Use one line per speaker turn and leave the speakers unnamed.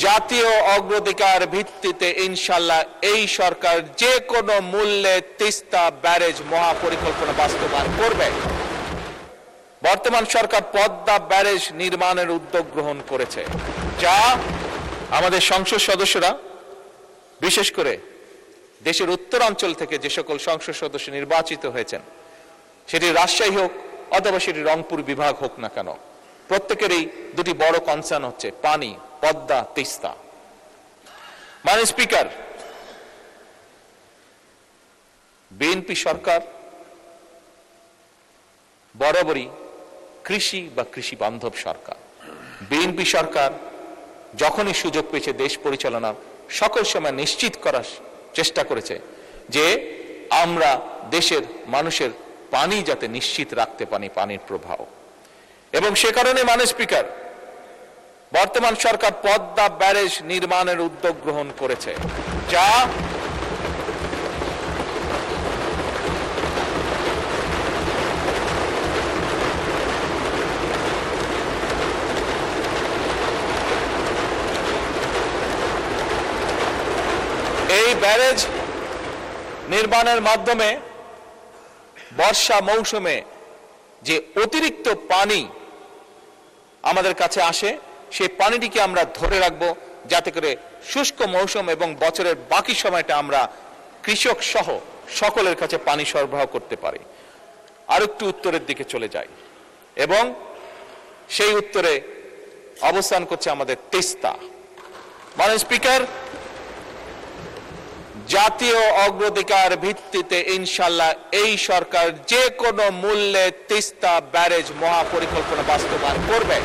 জাতীয় অগ্রাধিকার ভিত্তিতে ইনশাআল্লাহ এই সরকার যে কোনো মূল্যে তিস্তা ব্যারেজ মহাপরিকল্পনা বাস্তবায়ন করবে। বর্তমান সরকার পদ্মা ব্যারেজ নির্মাণের উদ্যোগ গ্রহণ করেছে, যা আমাদের সংসদ সদস্যরা, বিশেষ করে দেশের উত্তরাঞ্চল থেকে যে সকল সংসদ সদস্য নির্বাচিত হয়েছেন, সেটি রাজশাহী হোক অথবা সেটি রংপুর বিভাগ হোক না কেন, প্রত্যেকেরই দুটি বড় কনসার্ন হচ্ছে পানি, পদ্মা, তিস্তা। মাননীয় স্পিকার, বিএনপি সরকার বরাবরই কৃষি বা কৃষি বান্ধব সরকার। বিএনপি সরকার যখনই সুযোগ পেয়েছে দেশ পরিচালনার, সকল সময় নিশ্চিত করার চেষ্টা করেছে যে আমরা দেশের মানুষের পানি যাতে নিশ্চিত রাখতে পারি, পানির প্রবাহ। এবং সে কারণে মাননীয় স্পিকার, বর্তমান সরকার পদ্মা ব্যারেজ নির্মাণের উদ্যোগ গ্রহণ করেছে, যা এই ব্যারেজ নির্মাণের মাধ্যমে বর্ষা মৌসুমে যে অতিরিক্ত পানি আমাদের কাছে আসে, সেই পানিটিকে আমরা ধরে রাখবো, যাতে করে শুষ্ক মৌসুম এবং বছরের বাকি সময়টা আমরা কৃষক সহ সকলের কাছে পানি সরবরাহ করতে পারি। আর একটু উত্তরের দিকে চলে যাই, এবং সেই উত্তরে অবস্থান করছে আমাদের তিস্তা। মাননীয় স্পিকার, জাতীয় অগ্রাধিকার ভিত্তিতে ইনশাআল্লাহ এই সরকার যে কোনো মূল্যে তিস্তা ব্যারেজ মহাপরিকল্পনা বাস্তবায়ন করবে।